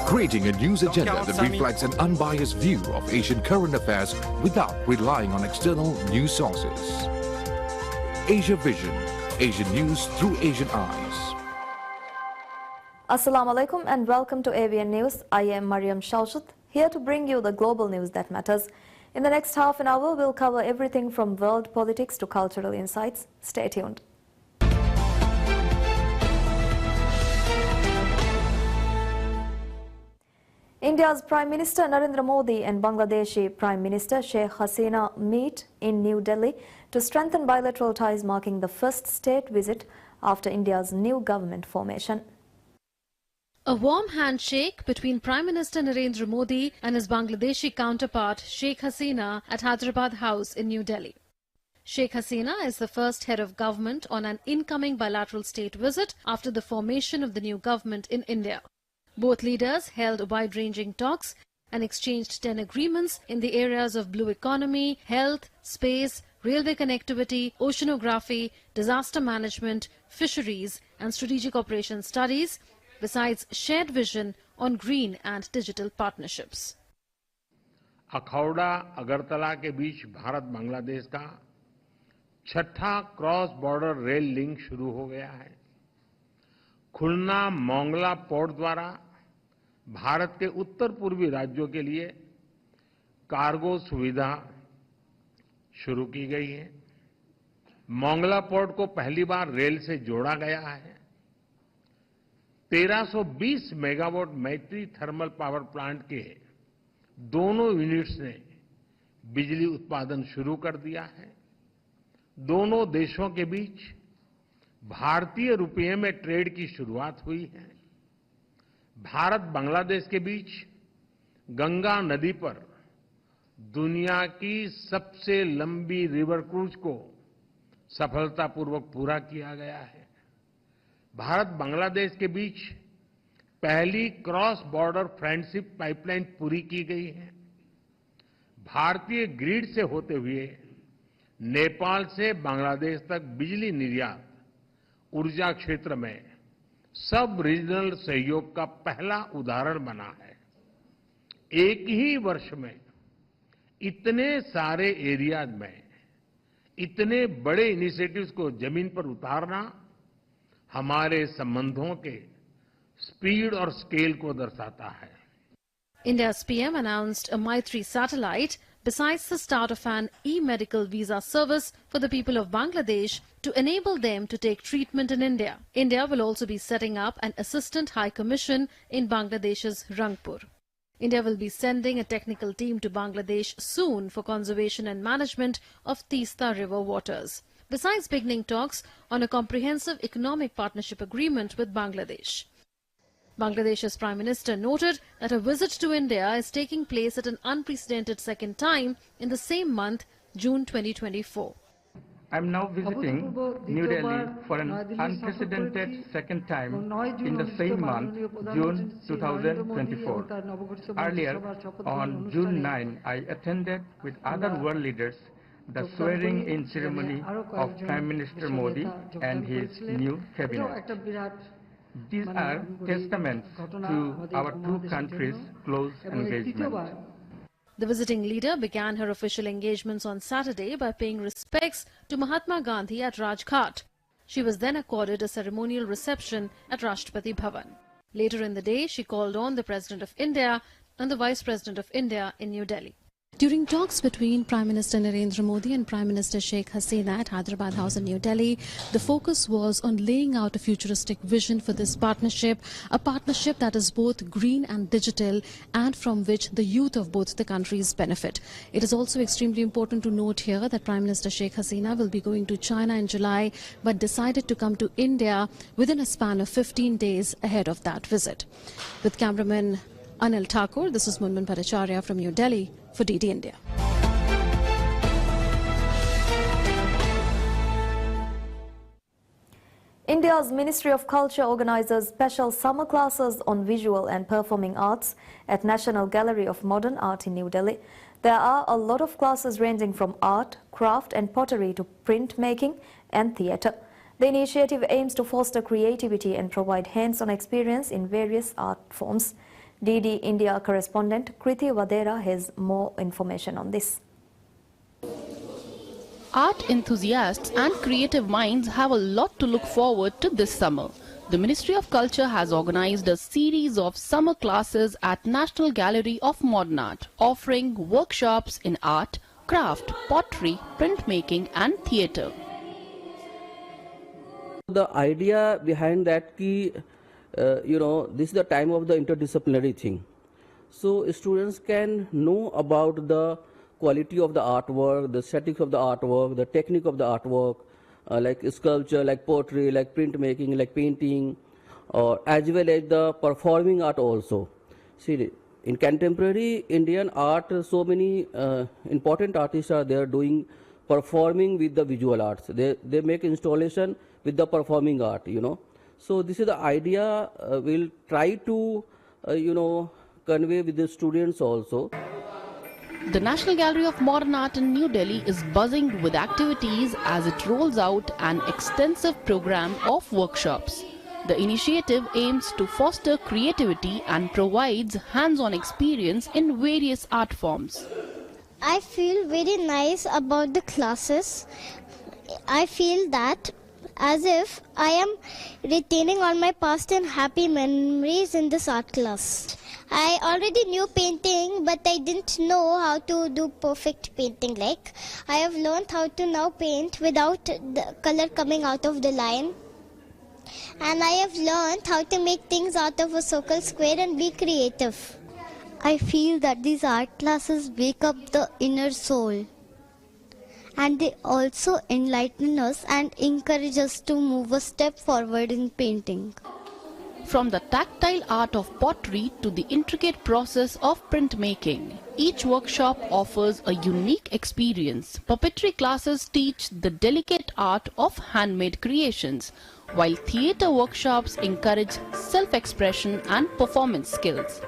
creating a news agenda that reflects an unbiased view of Asian current affairs without relying on external news sources. Asia Vision, Asian news through Asian eyes. Assalamu alaikum and welcome to AVN News. I am Mariam Shaushat, here to bring you the global news that matters. In the next half an hour, we'll cover everything from world politics to cultural insights. Stay tuned. India's Prime Minister Narendra Modi and Bangladeshi Prime Minister Sheikh Hasina meet in New Delhi to strengthen bilateral ties, marking the first state visit after India's new government formation. A warm handshake between Prime Minister Narendra Modi and his Bangladeshi counterpart Sheikh Hasina at Hyderabad House in New Delhi. Sheikh Hasina is the first head of government on an incoming bilateral state visit after the formation of the new government in India. Both leaders held wide-ranging talks and exchanged 10 agreements in the areas of blue economy, health, space, railway connectivity, oceanography, disaster management, fisheries and strategic operations studies, besides shared vision on green and digital partnerships. Akhaura Agartala के बीच भारत बांग्लादेश का छठा cross border rail link शुरू हो गया है। खुलना Mongla port द्वारा भारत के उत्तर पूर्वी राज्यों के लिए कार्गो सुविधा शुरू की गई है। मोंगला पोर्ट को पहली बार रेल से जोड़ा गया है। 1320 मेगावाट मैत्री थर्मल पावर प्लांट के दोनों यूनिट्स ने बिजली उत्पादन शुरू कर दिया है। दोनों देशों के बीच भारतीय रुपये में ट्रेड की शुरुआत हुई है। भारत बांग्लादेश के बीच गंगा नदी पर दुनिया की सबसे लंबी रिवर क्रूज को सफलतापूर्वक पूरा किया गया है। भारत बांग्लादेश के बीच पहली क्रॉस बॉर्डर फ्रेंडशिप पाइपलाइन पूरी की गई है। भारतीय ग्रिड से होते हुए नेपाल से बांग्लादेश तक बिजली निर्यात ऊर्जा क्षेत्र में सब रीजनल सहयोग का पहला उदाहरण बना है। एक ही वर्ष में इतने सारे एरियाज में इतने बड़े इनिशिएटिव्स को जमीन पर उतारना हमारे संबंधों के स्पीड और स्केल को दर्शाता है। India's PM announced a Maitri satellite besides the start of an e-medical visa service for the people of Bangladesh to enable them to take treatment in India. India will also be setting up an Assistant High Commission in Bangladesh's Rangpur. India will be sending a technical team to Bangladesh soon for conservation and management of Teesta River waters, besides beginning talks on a comprehensive economic partnership agreement with Bangladesh. Bangladesh's Prime Minister noted that a visit to India is taking place at an unprecedented second time in the same month, June 2024. I am now visiting New Delhi for an unprecedented second time in the same month, June 2024. Earlier, on June 9, I attended with other world leaders the swearing-in ceremony of Prime Minister Modi and his new cabinet. These are testaments to our two countries' close engagement. The visiting leader began her official engagements on Saturday by paying respects to Mahatma Gandhi at Rajghat. She was then accorded a ceremonial reception at Rashtrapati Bhavan. Later in the day, she called on the President of India and the Vice President of India in New Delhi. During talks between Prime Minister Narendra Modi and Prime Minister Sheikh Hasina at Hyderabad House in New Delhi, the focus was on laying out a futuristic vision for this partnership, a partnership that is both green and digital and from which the youth of both the countries benefit. It is also extremely important to note here that Prime Minister Sheikh Hasina will be going to China in July but decided to come to India within a span of 15 days ahead of that visit. With cameraman Anil Thakur, this is Munman Bhattacharya from New Delhi for DD India. India's Ministry of Culture organizes special summer classes on visual and performing arts at National Gallery of Modern Art in New Delhi. There are a lot of classes ranging from art, craft and pottery to printmaking and theatre. The initiative aims to foster creativity and provide hands-on experience in various art forms. DD India correspondent Kriti Vadera has more information on this. Art enthusiasts and creative minds have a lot to look forward to this summer. The Ministry of Culture has organized a series of summer classes at National Gallery of Modern Art, offering workshops in art, craft, pottery, printmaking and theatre. The idea behind that this is the time of the interdisciplinary thing. So students can know about the quality of the artwork, the aesthetics of the artwork, the technique of the artwork, like sculpture, like pottery, like printmaking, like painting, or as well as the performing art also. See, in contemporary Indian art, so many important artists are there doing performing with the visual arts. They make installation with the performing art, So this is the idea we'll try to, convey with the students also. The National Gallery of Modern Art in New Delhi is buzzing with activities as it rolls out an extensive program of workshops. The initiative aims to foster creativity and provides hands-on experience in various art forms. I feel very nice about the classes. I feel that as if I am retaining all my past and happy memories in this art class. I already knew painting, but I didn't know how to do perfect painting. Like, I have learned how to now paint without the color coming out of the line. And I have learned how to make things out of a circle, square and be creative. I feel that these art classes wake up the inner soul. And they also enlighten us and encourage us to move a step forward in painting. From the tactile art of pottery to the intricate process of printmaking, each workshop offers a unique experience. Puppetry classes teach the delicate art of handmade creations, while theatre workshops encourage self-expression and performance skills.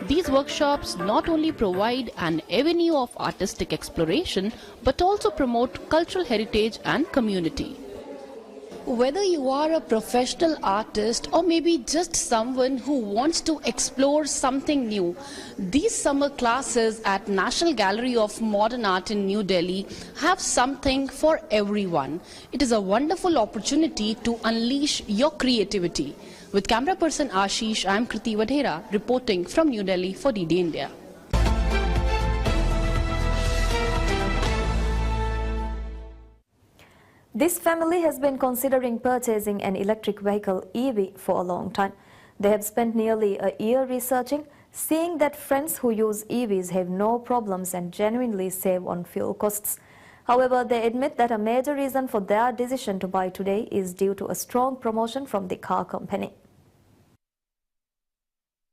These workshops not only provide an avenue of artistic exploration, but also promote cultural heritage and community. Whether you are a professional artist or maybe just someone who wants to explore something new, these summer classes at National Gallery of Modern Art in New Delhi have something for everyone. It is a wonderful opportunity to unleash your creativity. With camera person Ashish, I am Kriti Vadera reporting from New Delhi for DD India. This family has been considering purchasing an electric vehicle EV for a long time. They have spent nearly a year researching, seeing that friends who use EVs have no problems and genuinely save on fuel costs. However, they admit that a major reason for their decision to buy today is due to a strong promotion from the car company.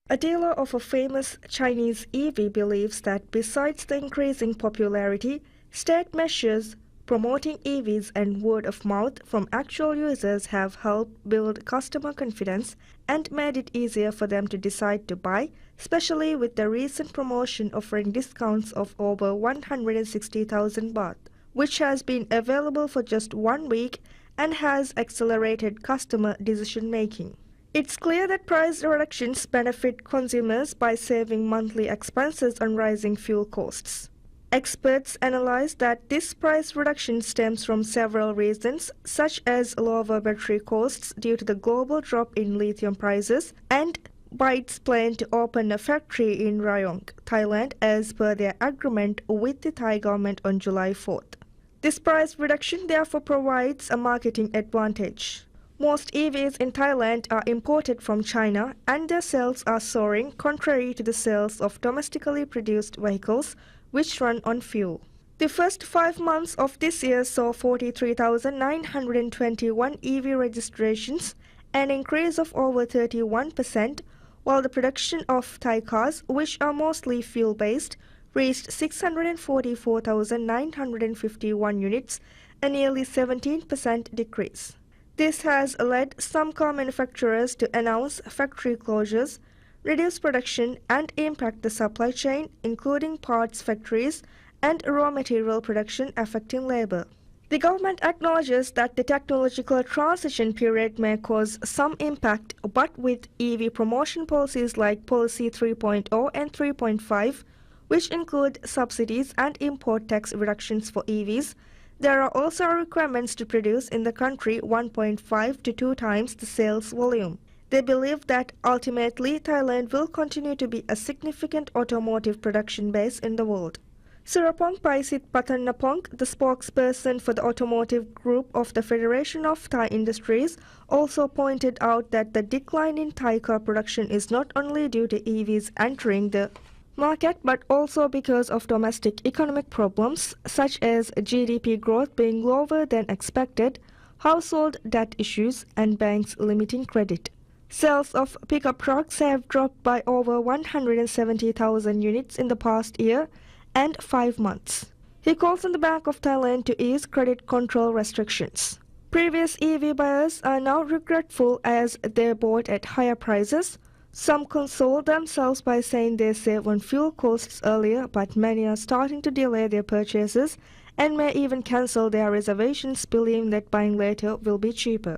A dealer of a famous Chinese EV believes that besides the increasing popularity, state measures promoting EVs and word of mouth from actual users have helped build customer confidence and made it easier for them to decide to buy, especially with the recent promotion offering discounts of over 160,000 baht, which has been available for just 1 week and has accelerated customer decision-making. It's clear that price reductions benefit consumers by saving monthly expenses on rising fuel costs. Experts analyze that this price reduction stems from several reasons, such as lower battery costs due to the global drop in lithium prices and by its plan to open a factory in Rayong, Thailand, as per their agreement with the Thai government on July 4th. This price reduction therefore provides a marketing advantage. Most EVs in Thailand are imported from China and their sales are soaring contrary to the sales of domestically produced vehicles which run on fuel. The first 5 months of this year saw 43,921 EV registrations, an increase of over 31%, while the production of Thai cars, which are mostly fuel-based, reached 644,951 units, a nearly 17% decrease. This has led some car manufacturers to announce factory closures, reduce production and impact the supply chain, including parts factories and raw material production affecting labor. The government acknowledges that the technological transition period may cause some impact, but with EV promotion policies like Policy 3.0 and 3.5, which include subsidies and import tax reductions for EVs, there are also requirements to produce in the country 1.5 to 2 times the sales volume. They believe that ultimately Thailand will continue to be a significant automotive production base in the world. Surapong Paisit Patannapong, the spokesperson for the automotive group of the Federation of Thai Industries, also pointed out that the decline in Thai car production is not only due to EVs entering the market but also because of domestic economic problems such as GDP growth being lower than expected, household debt issues, and banks limiting credit. Sales of pickup trucks have dropped by over 170,000 units in the past year and 5 months. He calls on the Bank of Thailand to ease credit control restrictions. Previous EV buyers are now regretful as they bought at higher prices. Some console themselves by saying they save on fuel costs earlier, but many are starting to delay their purchases and may even cancel their reservations, believing that buying later will be cheaper.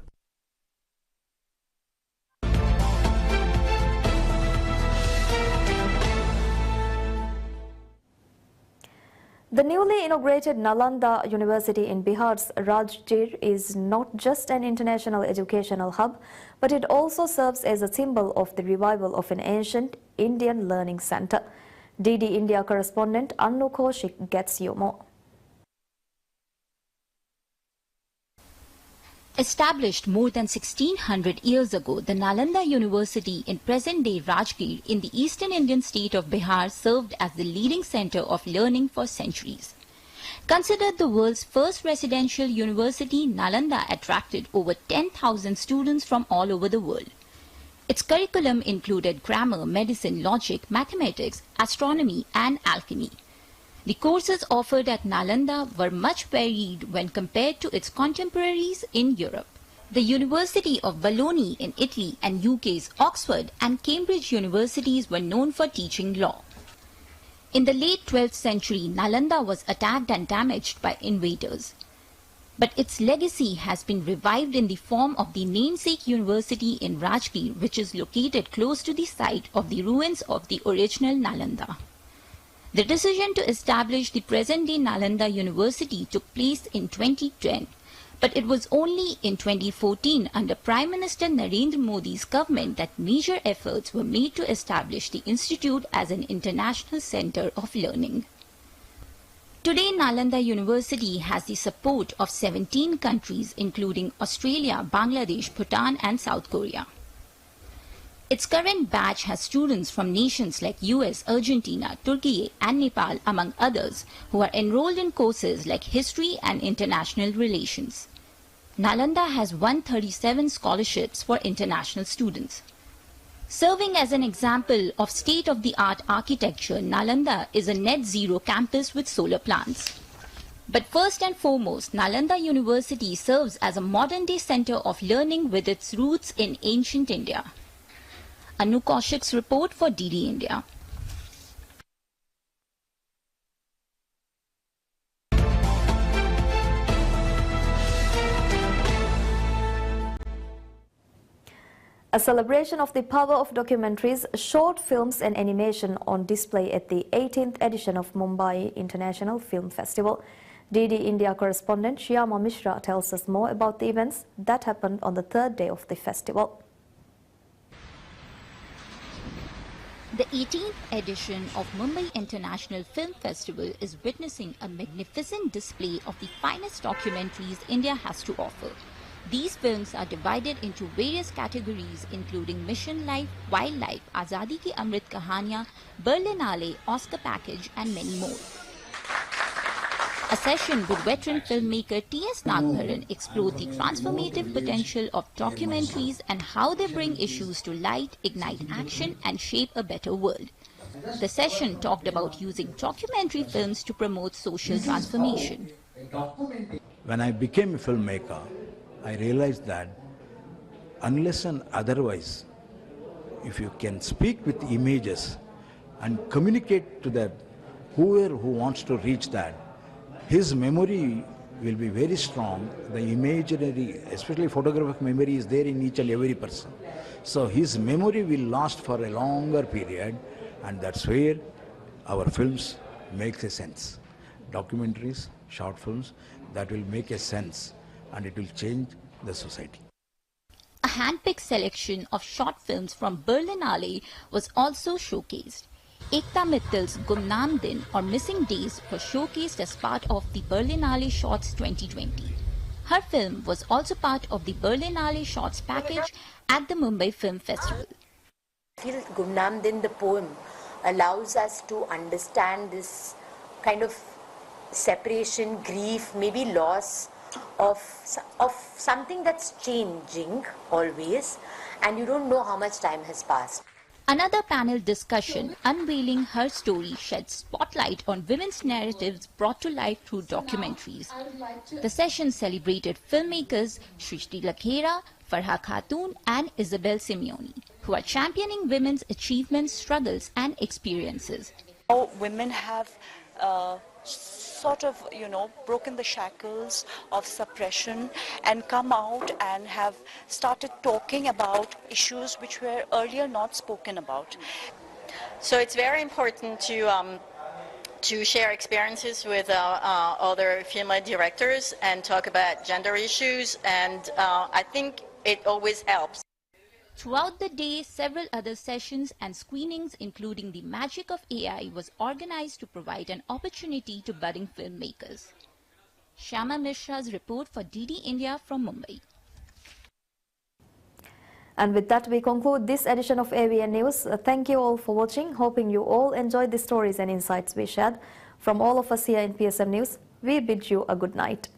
The newly inaugurated Nalanda University in Bihar's Rajgir is not just an international educational hub, but it also serves as a symbol of the revival of an ancient Indian learning center. DD India correspondent Annu Kaushik gets you more. Established more than 1600 years ago, the Nalanda University in present-day Rajgir in the eastern Indian state of Bihar served as the leading center of learning for centuries. Considered the world's first residential university, Nalanda attracted over 10,000 students from all over the world. Its curriculum included grammar, medicine, logic, mathematics, astronomy, and alchemy. The courses offered at Nalanda were much varied when compared to its contemporaries in Europe. The University of Bologna in Italy and UK's Oxford and Cambridge universities were known for teaching law. In the late 12th century, Nalanda was attacked and damaged by invaders. But its legacy has been revived in the form of the namesake university in Rajgir, which is located close to the site of the ruins of the original Nalanda. The decision to establish the present-day Nalanda University took place in 2010, but it was only in 2014 under Prime Minister Narendra Modi's government that major efforts were made to establish the institute as an international center of learning. Today, Nalanda University has the support of 17 countries including Australia, Bangladesh, Bhutan and South Korea. Its current batch has students from nations like US, Argentina, Turkey and Nepal among others who are enrolled in courses like history and international relations. Nalanda has 137 scholarships for international students. Serving as an example of state-of-the-art architecture, Nalanda is a net zero campus with solar plants. But first and foremost, Nalanda University serves as a modern-day center of learning with its roots in ancient India. Annu Kaushik's report for DD India. A celebration of the power of documentaries, short films and animation on display at the 18th edition of Mumbai International Film Festival. DD India correspondent Shyama Mishra tells us more about the events that happened on the third day of the festival. The 18th edition of Mumbai International Film Festival is witnessing a magnificent display of the finest documentaries India has to offer. These films are divided into various categories including Mission Life, Wildlife, Azadi Ki Amrit Kahaniyan, Berlinale, Oscar Package and many more. A session with veteran filmmaker T.S. Nagbaran explored the transformative potential of documentaries and how they bring issues to light, ignite action and shape a better world. The session talked about using documentary films to promote social transformation. When I became a filmmaker, I realized that unless and otherwise, if you can speak with images and communicate to that whoever who wants to reach that, his memory will be very strong. The imaginary, especially photographic memory, is there in each and every person. So his memory will last for a longer period, and that's where our films make a sense. Documentaries, short films, that will make a sense, and it will change the society. A hand-picked selection of short films from Berlinale was also showcased. Ekta Mittal's Gumnam Din or Missing Days was showcased as part of the Berlinale Shorts 2020. Her film was also part of the Berlinale Shorts package at the Mumbai Film Festival. I feel Gumnam Din, the poem, allows us to understand this kind of separation, grief, maybe loss of something that's changing always, and you don't know how much time has passed. Another panel discussion, Unveiling Her Story, sheds spotlight on women's narratives brought to life through documentaries. The session celebrated filmmakers Shrishti Lakhera, Farha Khatun and Isabel Simeoni, who are championing women's achievements, struggles and experiences. Women have sort of, broken the shackles of suppression and come out and have started talking about issues which were earlier not spoken about. So it's very important to share experiences with other female directors and talk about gender issues, and I think it always helps. Throughout the day, several other sessions and screenings, including The Magic of AI, was organized to provide an opportunity to budding filmmakers. Shyama Mishra's report for DD India from Mumbai. And with that, we conclude this edition of AVN News. Thank you all for watching. Hoping you all enjoyed the stories and insights we shared. From all of us here in PSM News, we bid you a good night.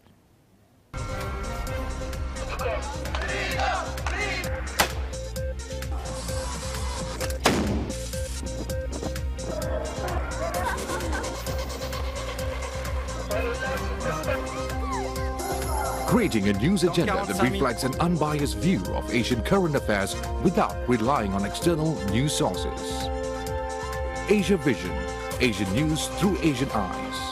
Creating a news agenda that reflects an unbiased view of Asian current affairs without relying on external news sources. Asia Vision, Asian news through Asian eyes.